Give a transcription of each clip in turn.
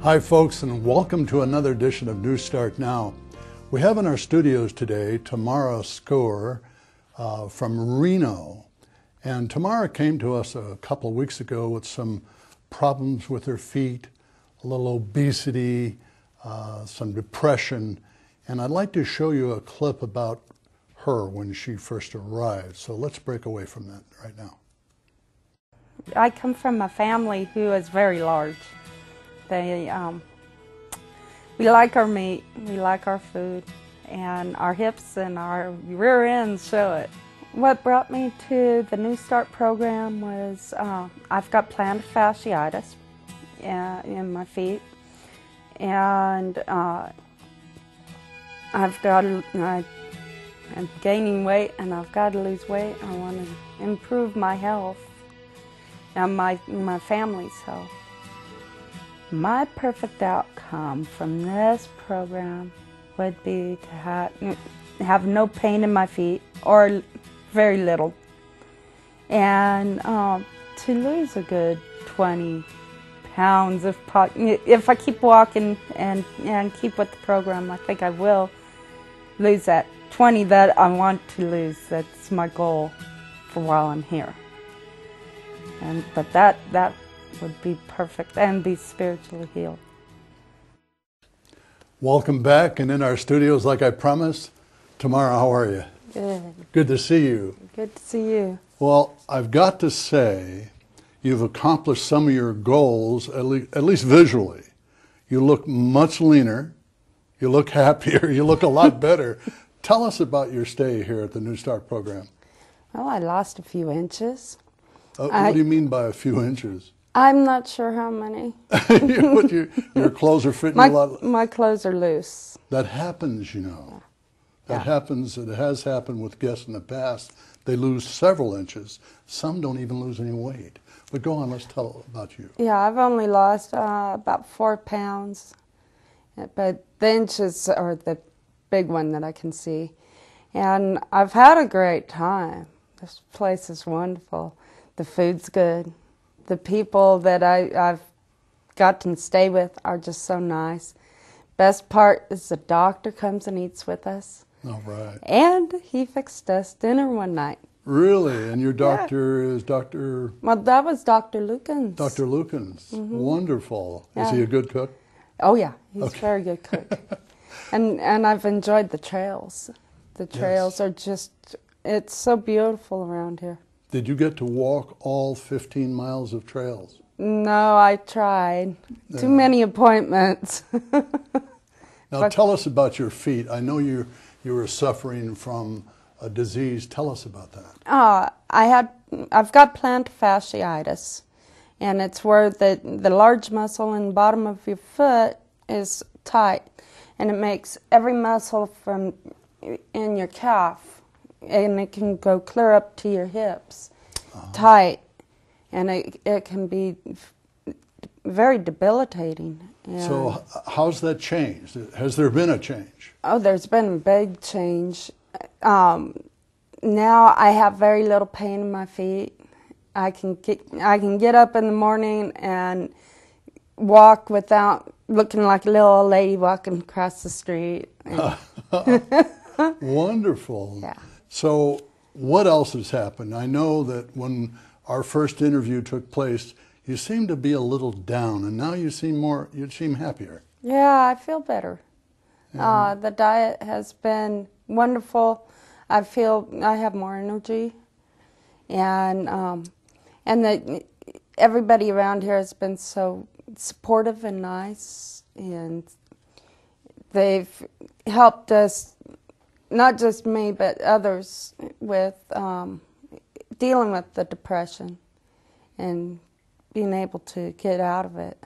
Hi folks, and welcome to another edition of New Start Now. We have in our studios today Tamara Skor from Reno. And Tamara came to us a couple of weeks ago with some problems with her feet, a little obesity, some depression. And I'd like to show you a clip about her when she first arrived. So let's break away from that right now. I come from a family who is very large. We like our meat, we like our food, and our hips and our rear ends show it. What brought me to the New Start program was I've got plantar fasciitis in my feet, and I'm gaining weight, and I've got to lose weight. I want to improve my health and my family's health. My perfect outcome from this program would be to have no pain in my feet, or very little, and to lose a good 20 pounds if I keep walking and keep with the program. I think I will lose that 20 that I want to lose. That's my goal for while I'm here. But that would be perfect, and be spiritually healed. Welcome back, and in our studios, like I promised, Tamara, how are you? Good. Good to see you. Good to see you. Well, I've got to say, you've accomplished some of your goals, at least visually. You look much leaner, you look happier, you look a lot better. Tell us about your stay here at the New Start program. Well, I lost a few inches. What do you mean by a few inches? I'm not sure how many. Your clothes are fitting a lot. My clothes are loose. That happens, you know. That Yeah. happens. It has happened with guests in the past. They lose several inches. Some don't even lose any weight. But go on, let's tell about you. Yeah, I've only lost about 4 pounds. But the inches are the big one that I can see. And I've had a great time. This place is wonderful. The food's good. The people that I've gotten to stay with are just so nice. Best part is the doctor comes and eats with us. All right. And he fixed us dinner one night. Really? And your doctor is Dr.? Well, that was Dr. Lukens. Dr. Lukens. Mm-hmm. Wonderful. Yeah. Is he a good cook? Oh, yeah. He's Okay. a very good cook. and I've enjoyed the trails. The trails are just, it's so beautiful around here. Did you get to walk all 15 miles of trails? No, I tried. Too many appointments. Now tell us about your feet. I know you were suffering from a disease. Tell us about that. I've got plantar fasciitis, and it's where the large muscle in the bottom of your foot is tight, and it makes every muscle from in your calf, and it can go clear up to your hips, tight, and it can be very debilitating. And So how's that changed? Has there been a change? oh, there's been a big change. Now I have very little pain in my feet. I can get up in the morning and walk without looking like a little old lady walking across the street. Wonderful. Yeah. So what else has happened? I know that when our first interview took place, you seemed to be a little down, and now you seem happier. Yeah, I feel better. The diet has been wonderful. I feel I have more energy, and everybody around here has been so supportive and nice, and they've helped us, not just me but others, with dealing with the depression and being able to get out of it.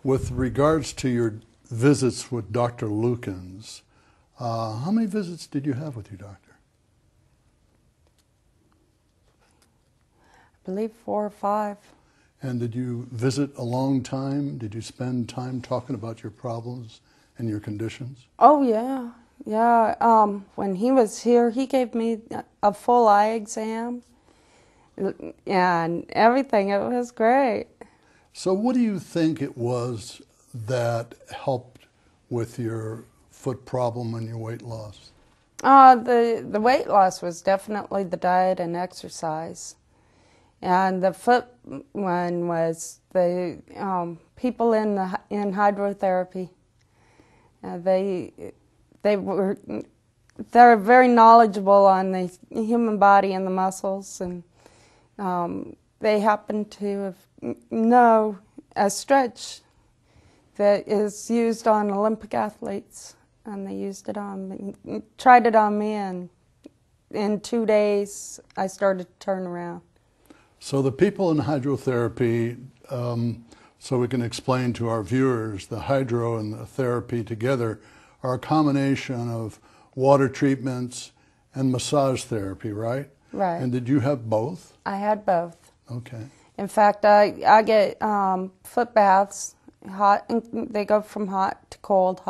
With regards to your visits with Dr. Lukens, how many visits did you have with your doctor? I believe 4 or 5. And did you visit a long time? Did you spend time talking about your problems and your conditions? Oh, yeah. Yeah. When he was here, he gave me a full eye exam and everything. It was great. So what do you think it was that helped with your foot problem and your weight loss? The weight loss was definitely the diet and exercise. And the foot one was the people in hydrotherapy. They're very knowledgeable on the human body and the muscles, and they happen to know a stretch that is used on Olympic athletes, and they tried it on me, and in 2 days I started to turn around. So the people in hydrotherapy, so we can explain to our viewers, the hydro and the therapy together are a combination of water treatments and massage therapy, right? Right. And did you have both? I had both. Okay. In fact, I get foot baths, hot, and they go from hot to cold,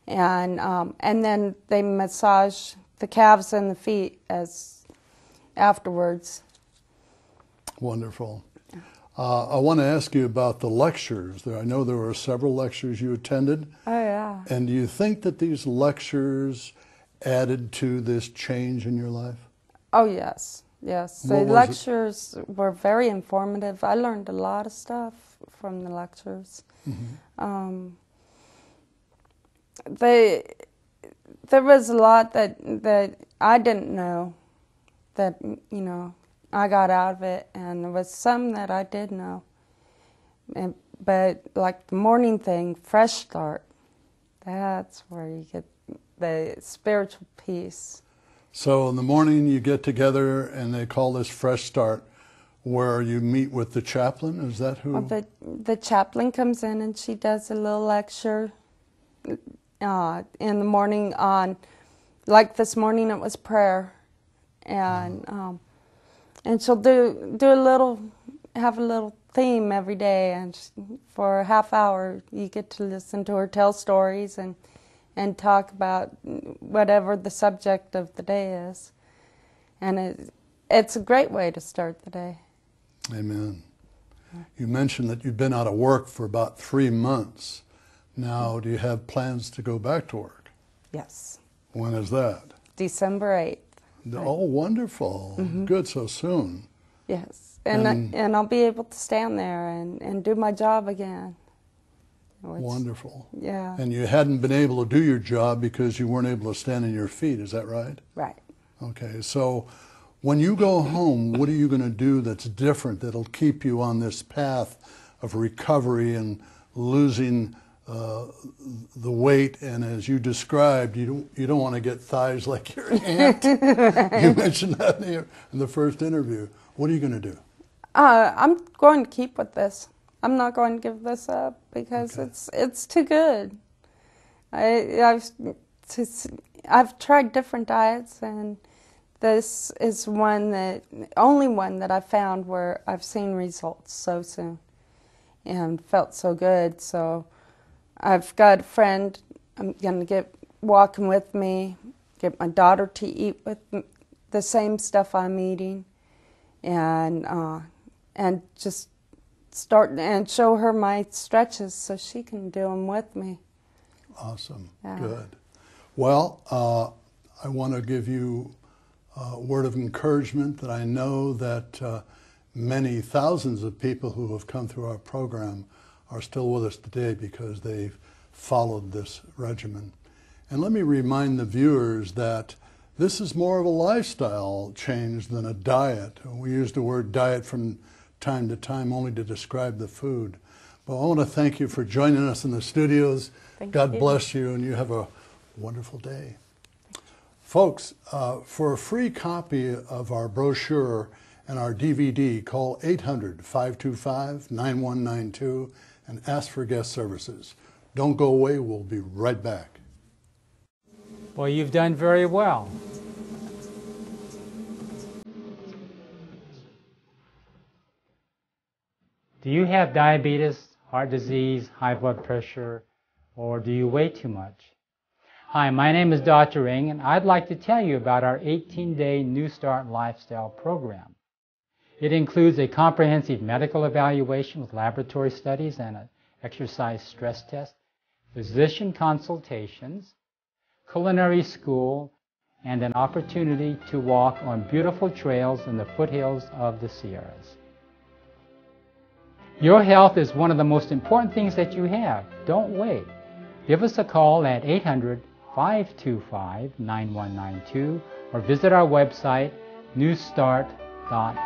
and then they massage the calves and the feet afterwards. Wonderful. I want to ask you about the lectures. I know there were several lectures you attended. Oh, yeah. And do you think that these lectures added to this change in your life? Oh, yes. Yes. The lectures were very informative. I learned a lot of stuff from the lectures. Mm-hmm. There was a lot that I didn't know that, I got out of it, and there was some that I did know. But like the morning thing, fresh start, that's where you get the spiritual peace. So in the morning you get together and they call this fresh start, where you meet with the chaplain. Is that who? Well, the chaplain comes in and she does a little lecture in the morning on, like this morning it was prayer, and she'll have a little theme every day, and for a half hour you get to listen to her tell stories and talk about whatever the subject of the day is. And it's a great way to start the day. Amen. You mentioned that you've been out of work for about 3 months. Now, do you have plans to go back to work? Yes. When is that? December 8th. Oh, wonderful. Mm-hmm. Good, so soon. Yes. And I'll be able to stand there and do my job again. Wonderful. Yeah. And you hadn't been able to do your job because you weren't able to stand on your feet, is that right? Right. Okay, so when you go home, what are you going to do that's different that'll keep you on this path of recovery and losing the weight? And as you described, you don't want to get thighs like your aunt. You mentioned that in the first interview. What are you going to do? I'm going to keep with this. I'm not going to give this up because it's too good. I've tried different diets, and this is only one that I found where I've seen results so soon and felt so good. So I've got a friend I'm going to get walking with me, get my daughter to eat with the same stuff I'm eating, and just start and show her my stretches so she can do them with me. Awesome. Yeah. Good. Well, I want to give you a word of encouragement that I know that many thousands of people who have come through our program are still with us today because they've followed this regimen. And let me remind the viewers that this is more of a lifestyle change than a diet. We use the word diet from time to time only to describe the food. But I want to thank you for joining us in the studios. God bless you, and you have a wonderful day. Folks, for a free copy of our brochure and our DVD, call 800-525-9192 and ask for guest services. Don't go away. We'll be right back. Well, you've done very well. Do you have diabetes, heart disease, high blood pressure, or do you weigh too much? Hi, my name is Dr. Ring, and I'd like to tell you about our 18-day New Start Lifestyle program. It includes a comprehensive medical evaluation with laboratory studies and an exercise stress test, physician consultations, culinary school, and an opportunity to walk on beautiful trails in the foothills of the Sierras. Your health is one of the most important things that you have. Don't wait. Give us a call at 800-525-9192 or visit our website, newstart.com.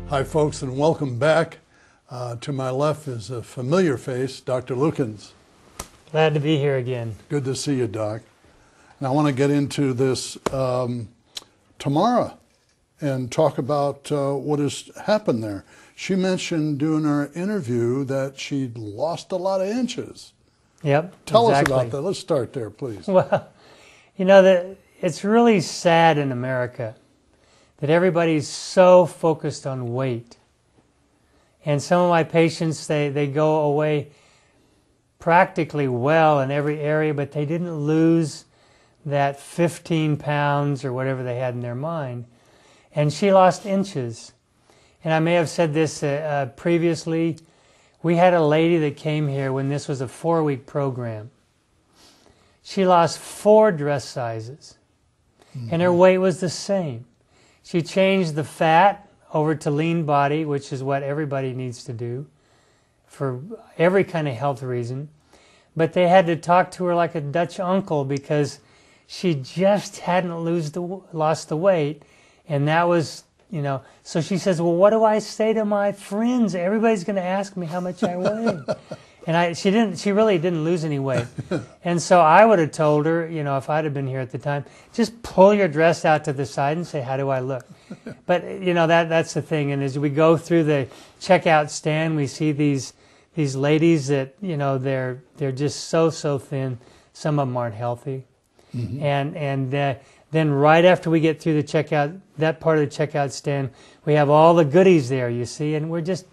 Hi, folks, and welcome back. To my left is a familiar face, Dr. Lukens. Glad to be here again. Good to see you, Doc. And I want to get into this Tamara and talk about what has happened there. She mentioned during our interview that she'd lost a lot of inches. Yep. Tell exactly. us about that. Let's start there, please. Well, you know, it's really sad in America that everybody's so focused on weight. And some of my patients, they go away practically well in every area, but they didn't lose that 15 pounds or whatever they had in their mind. And she lost inches. And I may have said this previously. We had a lady that came here when this was a 4-week program. She lost 4 dress sizes, and her weight was the same. She changed the fat over to lean body, which is what everybody needs to do for every kind of health reason. But they had to talk to her like a Dutch uncle because she just hadn't lost the weight. And that was, you know, so she says, well, what do I say to my friends? Everybody's going to ask me how much I weigh. And she really didn't lose any weight. And so I would have told her, you know, if I'd have been here at the time, just pull your dress out to the side and say, how do I look? But, you know, that's the thing. And as we go through the checkout stand, we see these ladies that, you know, they're just so thin. Some of them aren't healthy. Mm-hmm. And then right after we get through the checkout, that part of the checkout stand, we have all the goodies there, you see, and we're just,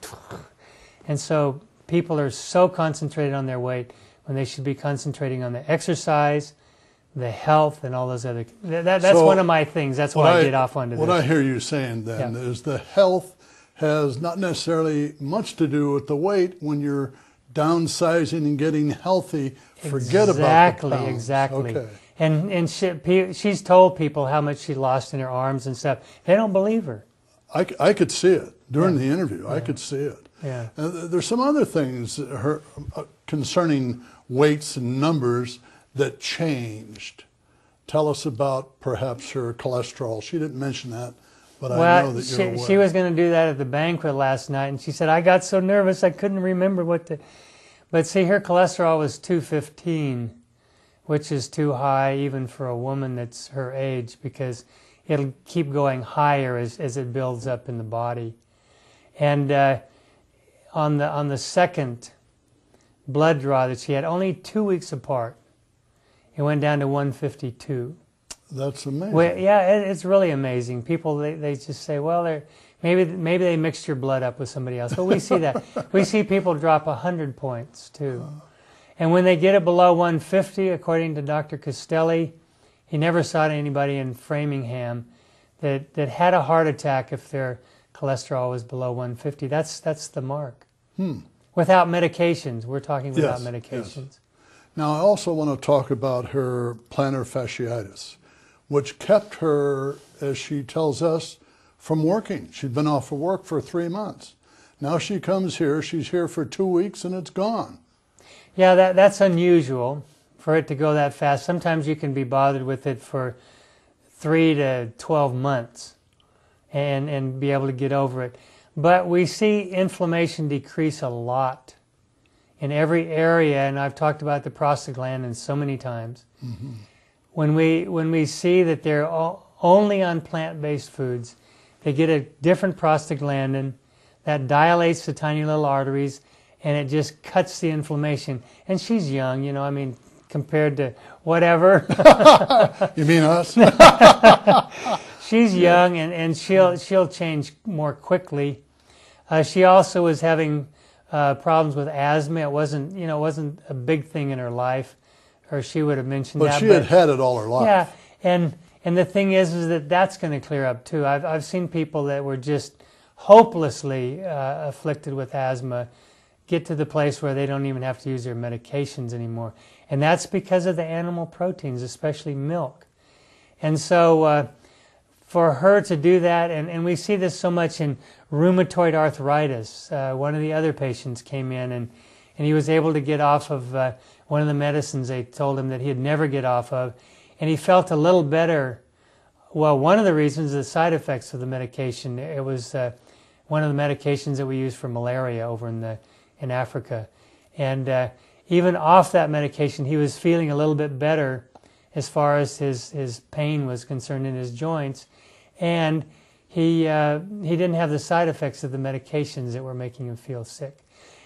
and so people are so concentrated on their weight when they should be concentrating on the exercise, the health, and all those other. That's so one of my things. That's why I get off onto this. What I hear you saying then is the health has not necessarily much to do with the weight. When you're downsizing and getting healthy, forget about the pounds. Exactly. Okay. And she's told people how much she lost in her arms and stuff. They don't believe her. I could see it during the interview. I could see it. Yeah. There's some other things concerning weights and numbers that changed. Tell us about perhaps her cholesterol. She didn't mention that, but I know that you're aware. She was going to do that at the banquet last night, and she said, I got so nervous I couldn't remember what to... But see, her cholesterol was 215, which is too high even for a woman that's her age, because it'll keep going higher as it builds up in the body. And on the second blood draw that she had, only 2 weeks apart, it went down to 152. That's amazing. Well, yeah, it's really amazing. People, they just say, well, maybe they mixed your blood up with somebody else. But we see that. We see people drop 100 points, too. And when they get it below 150, according to Dr. Castelli, he never saw anybody in Framingham that had a heart attack if their cholesterol was below 150. That's the mark. Without medications. We're talking without medications. Yes. Now, I also want to talk about her plantar fasciitis, which kept her, as she tells us, from working. She'd been off of work for 3 months. Now she comes here, she's here for 2 weeks, and it's gone. Yeah, that's unusual for it to go that fast. Sometimes you can be bothered with it for 3 to 12 months and be able to get over it. But we see inflammation decrease a lot in every area, and I've talked about the prostaglandins so many times. Mm-hmm. When we see that they're only on plant-based foods, they get a different prostaglandin that dilates the tiny little arteries, and it just cuts the inflammation. And she's young, you know, I mean, compared to whatever. You mean us? she's young, and she'll change more quickly. She also was having problems with asthma. It wasn't a big thing in her life, or she would have mentioned but that. She had had it all her life. Yeah, and the thing is that that's going to clear up too. I've seen people that were just hopelessly afflicted with asthma get to the place where they don't even have to use their medications anymore. And that's because of the animal proteins, especially milk. And so for her to do that, and we see this so much in rheumatoid arthritis. One of the other patients came in and he was able to get off of one of the medicines they told him that he'd never get off of. And he felt a little better. Well, one of the reasons is the side effects of the medication. It was one of the medications that we use for malaria over in Africa. And even off that medication, he was feeling a little bit better as far as his pain was concerned in his joints. And he didn't have the side effects of the medications that were making him feel sick.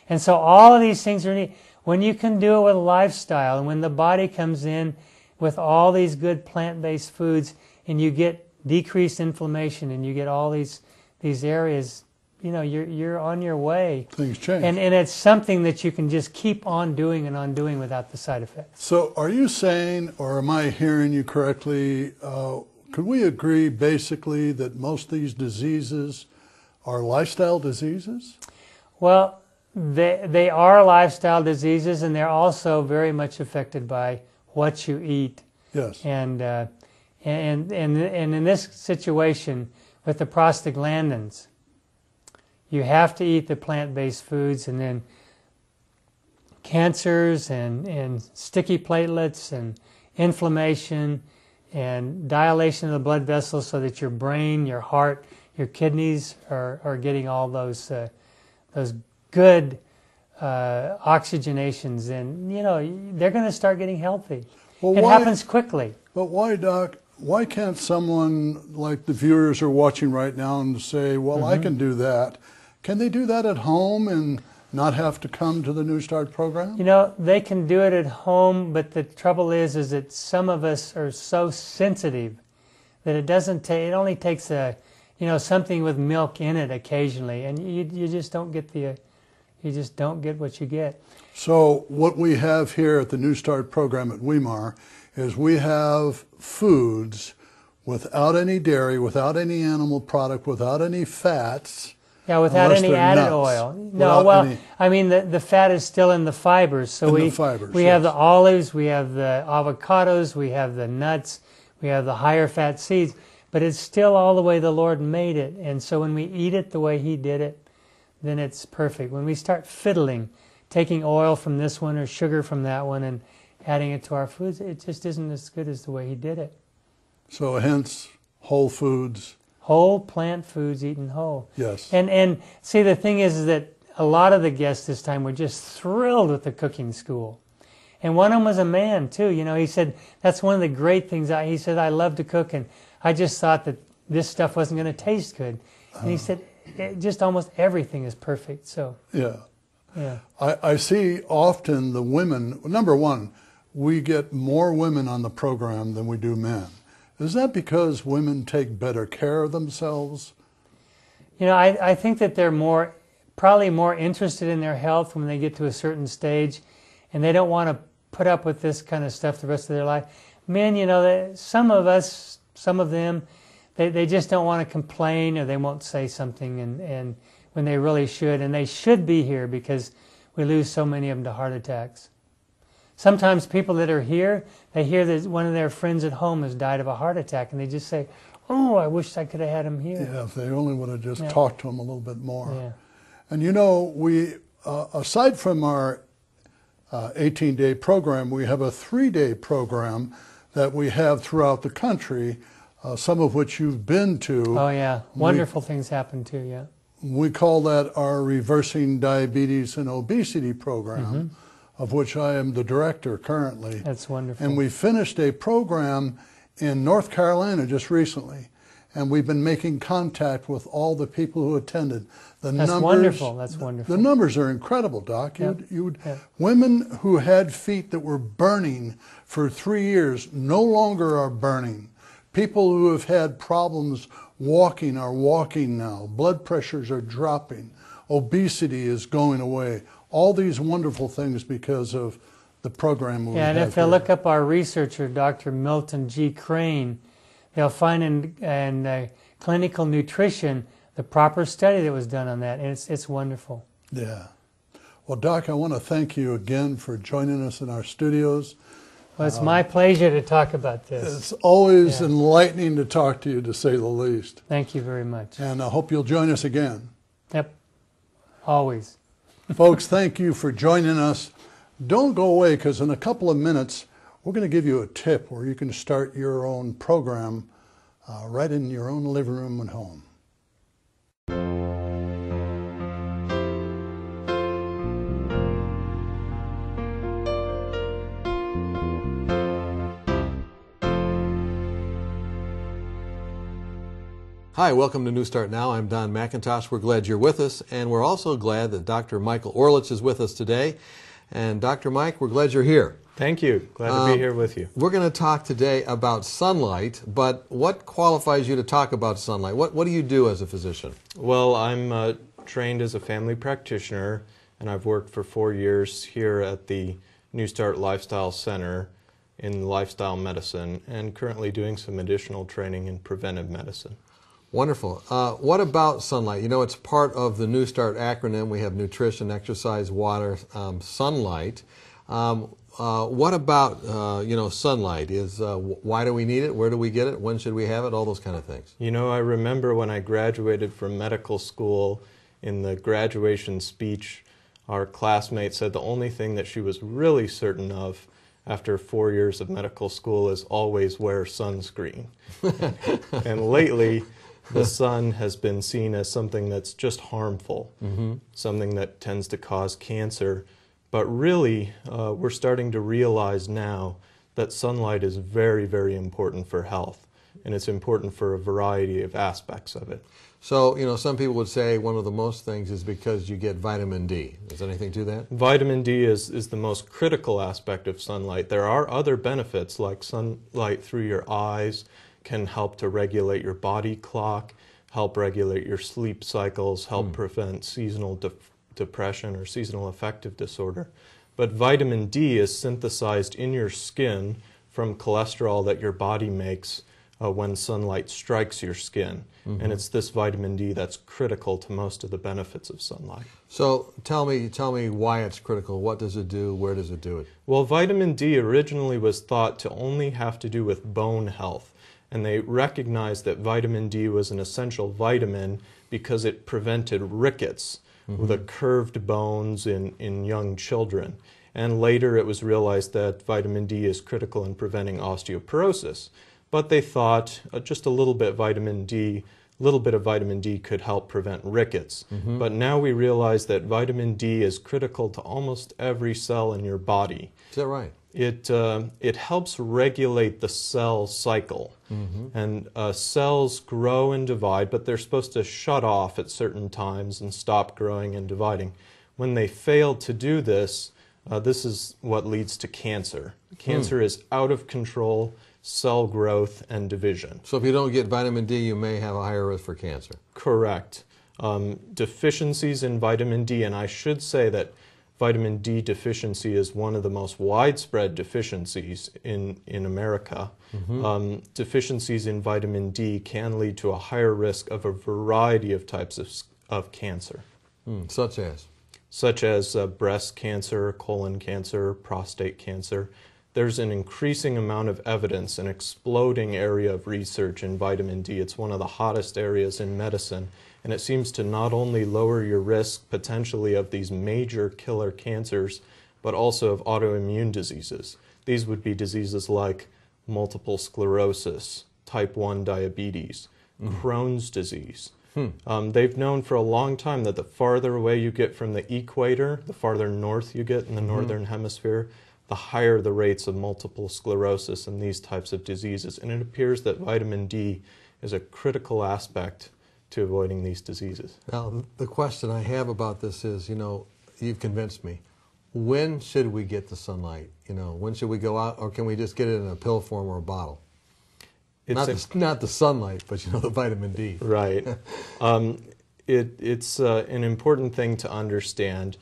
And so all of these things are neat. When you can do it with a lifestyle, and when the body comes in with all these good plant-based foods, and you get decreased inflammation, and you get all these areas, you're on your way. Things change. And it's something that you can just keep on doing and on doing without the side effects. So are you saying, or am I hearing you correctly, could we agree basically that most of these diseases are lifestyle diseases? Well, they are lifestyle diseases, and they're also very much affected by what you eat. Yes. And in this situation with the prostaglandins, you have to eat the plant-based foods, and then cancers and sticky platelets and inflammation and dilation of the blood vessels so that your brain, your heart, your kidneys are getting all those good oxygenations, and they're going to start getting healthy. Well, it happens quickly. But why, Doc? Why can't someone like the viewers are watching right now and say, well, I can do that? Can they do that at home and not have to come to the New Start program? They can do it at home, but the trouble is that some of us are so sensitive that it only takes something with milk in it occasionally, and you just don't get what you get. So what we have here at the New Start program at Weimar is we have foods without any dairy, without any animal product, without any fats. Yeah, without any added nuts. oil. No, well, I mean the fat is still in the fibers. So we have the olives, we have the avocados, we have the nuts, we have the higher fat seeds, but it's still all the way the Lord made it. And so when we eat it the way He did it, then it's perfect. When we start fiddling, taking oil from this one or sugar from that one and adding it to our foods, it just isn't as good as the way He did it. So hence, whole foods. Whole plant foods eaten whole. Yes. And see, the thing is that a lot of the guests this time were just thrilled with the cooking school. And one of them was a man, too. He said, that's one of the great things. He said, I love to cook, and I just thought that this stuff wasn't going to taste good. And he said, just almost everything is perfect. So yeah. Yeah. I see often the women, number one, we get more women on the program than we do men. Is that because women take better care of themselves? I think that they're probably more interested in their health when they get to a certain stage, and they don't want to put up with this kind of stuff the rest of their life. Men, some of them, they just don't want to complain, or they won't say something, and when they really should, and they should be here because we lose so many of them to heart attacks. Sometimes people that are here, they hear that one of their friends at home has died of a heart attack, and they just say, oh, I wish I could have had him here. Yeah, if they only would have just talked to him a little bit more. Yeah. And we, aside from our 18-day program, we have a 3-day program that we have throughout the country, some of which you've been to. Oh, yeah. Wonderful things happen too, yeah. We call that our Reversing Diabetes and Obesity program, of which I am the director currently. That's wonderful. And we finished a program in North Carolina just recently, and we've been making contact with all the people who attended. That's wonderful. That's wonderful. The numbers are incredible, Doc. Women who had feet that were burning for 3 years no longer are burning. People who have had problems walking are walking now. Blood pressures are dropping. Obesity is going away. All these wonderful things because of the program we have And if here. they look up our researcher, Dr. Milton G. Crane, they'll find in clinical nutrition the proper study that was done on that, and it's wonderful. Yeah. Well, Doc, I want to thank you again for joining us in our studios. Well, it's my pleasure to talk about this. It's always enlightening to talk to you, to say the least. Thank you very much. And I hope you'll join us again. Yep, always. Folks, thank you for joining us. Don't go away, because in a couple of minutes, we're going to give you a tip where you can start your own program right in your own living room at home. Hi, welcome to New Start Now. I'm Don McIntosh. We're glad you're with us, and we're also glad that Dr. Michael Orlich is with us today. And Dr. Mike, we're glad you're here. Thank you. Glad to be here with you. We're going to talk today about sunlight, but what qualifies you to talk about sunlight? What do you do as a physician? Well, I'm trained as a family practitioner, and I've worked for 4 years here at the New Start Lifestyle Center in lifestyle medicine, and currently doing some additional training in preventive medicine. Wonderful. What about sunlight? You know, it's part of the New Start acronym. We have nutrition, exercise, water, sunlight. What about, sunlight? Why do we need it? Where do we get it? When should we have it? All those kind of things. You know, I remember when I graduated from medical school, in the graduation speech, our classmate said the only thing that she was really certain of after 4 years of medical school is always wear sunscreen. And lately, the sun has been seen as something that's just harmful, something that tends to cause cancer. But really, we're starting to realize now that sunlight is very, very important for health, and it's important for a variety of aspects of it. So, you know, some people would say one of the most things is because you get vitamin D. Is there anything to that? Vitamin D is the most critical aspect of sunlight. There are other benefits, like sunlight through your eyes can help to regulate your body clock, help regulate your sleep cycles, help prevent seasonal depression or seasonal affective disorder. But vitamin D is synthesized in your skin from cholesterol that your body makes when sunlight strikes your skin. And it's this vitamin D that's critical to most of the benefits of sunlight. So tell me why it's critical. What does it do? Where does it do it? Well, vitamin D originally was thought to only have to do with bone health. And they recognized that vitamin D was an essential vitamin because it prevented rickets, the curved bones in young children. And later it was realized that vitamin D is critical in preventing osteoporosis. But they thought just a little bit of vitamin D could help prevent rickets. But now we realize that vitamin D is critical to almost every cell in your body. Is that right? It helps regulate the cell cycle. And cells grow and divide, but they're supposed to shut off at certain times and stop growing and dividing. When they fail to do this, this is what leads to cancer. Cancer is out of control cell growth and division. So if you don't get vitamin D, you may have a higher risk for cancer. Correct. Deficiencies in vitamin D, and I should say that vitamin D deficiency is one of the most widespread deficiencies in America. Deficiencies in vitamin D can lead to a higher risk of a variety of types of cancer. Such as? Such as breast cancer, colon cancer, prostate cancer. There's an increasing amount of evidence, an exploding area of research in vitamin D. It's one of the hottest areas in medicine, and it seems to not only lower your risk potentially of these major killer cancers, but also of autoimmune diseases. These would be diseases like multiple sclerosis, type 1 diabetes, Crohn's disease. They've known for a long time that the farther away you get from the equator, the farther north you get in the northern hemisphere, the higher the rates of multiple sclerosis and these types of diseases. And it appears that vitamin D is a critical aspect to avoiding these diseases. Now, the question I have about this is, you know, you've convinced me. When should we get the sunlight? You know, when should we go out, or can we just get it in a pill form or a bottle? Not the sunlight, but you know, the vitamin D. Right. It's an important thing to understand.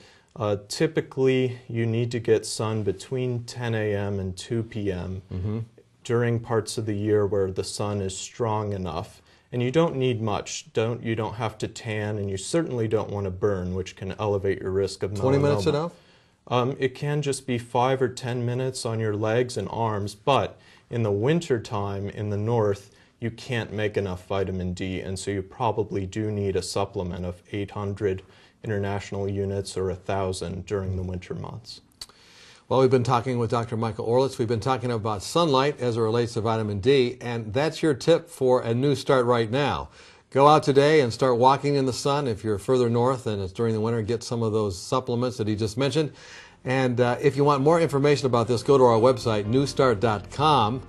Typically, you need to get sun between 10 a.m. and 2 p.m. During parts of the year where the sun is strong enough. And you don't need much. You don't have to tan, and you certainly don't want to burn, which can elevate your risk of melanoma. 20 minutes enough? It can just be 5 or 10 minutes on your legs and arms, but in the winter time in the north, you can't make enough vitamin D, and so you probably do need a supplement of 800 international units or 1,000 during the winter months. Well, we've been talking with Dr. Michael Orlitz. We've been talking about sunlight as it relates to vitamin D, and that's your tip for a new start right now. Go out today and start walking in the sun. If you're further north and it's during the winter, get some of those supplements that he just mentioned. And if you want more information about this, go to our website, newstart.com,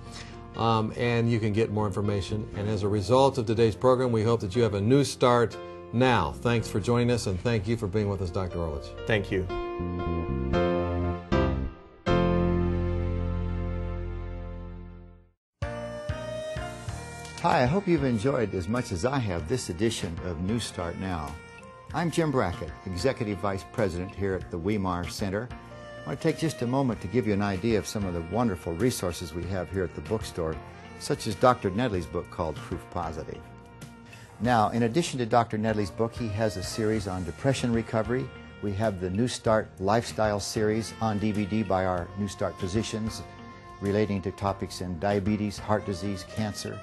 and you can get more information. And as a result of today's program, we hope that you have a new start now. Thanks for joining us, and thank you for being with us, Dr. Orlitz. Thank you. Hi, I hope you've enjoyed as much as I have this edition of New Start Now. I'm Jim Brackett, Executive Vice President here at the Weimar Center. I want to take just a moment to give you an idea of some of the wonderful resources we have here at the bookstore, such as Dr. Nedley's book called Proof Positive. Now, in addition to Dr. Nedley's book, he has a series on depression recovery. We have the New Start Lifestyle series on DVD by our New Start physicians relating to topics in diabetes, heart disease, cancer.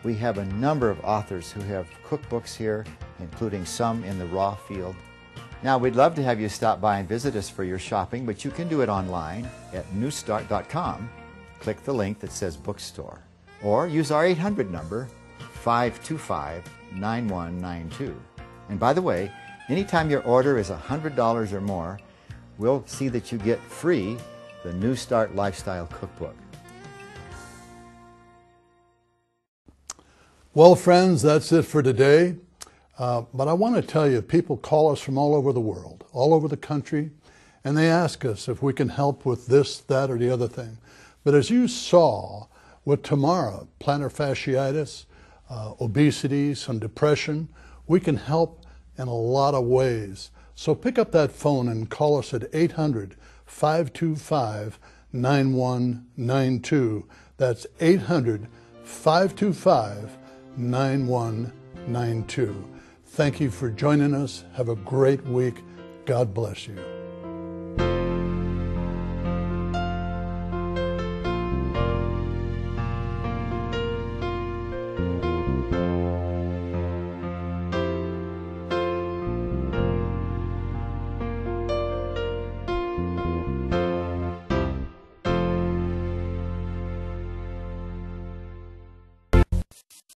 We have a number of authors who have cookbooks here, including some in the raw field. Now, we'd love to have you stop by and visit us for your shopping, but you can do it online at newstart.com. Click the link that says bookstore, or use our 800 number, 525-9192. And by the way, anytime your order is $100 or more, we'll see that you get free the New Start Lifestyle Cookbook. Well, friends, that's it for today. But I want to tell you, people call us from all over the world, all over the country, and they ask us if we can help with this, that, or the other thing. But as you saw with Tamara, plantar fasciitis, obesity, some depression, we can help in a lot of ways. So pick up that phone and call us at 800-525-9192. That's 800-525-9192. Thank you for joining us. Have a great week. God bless you.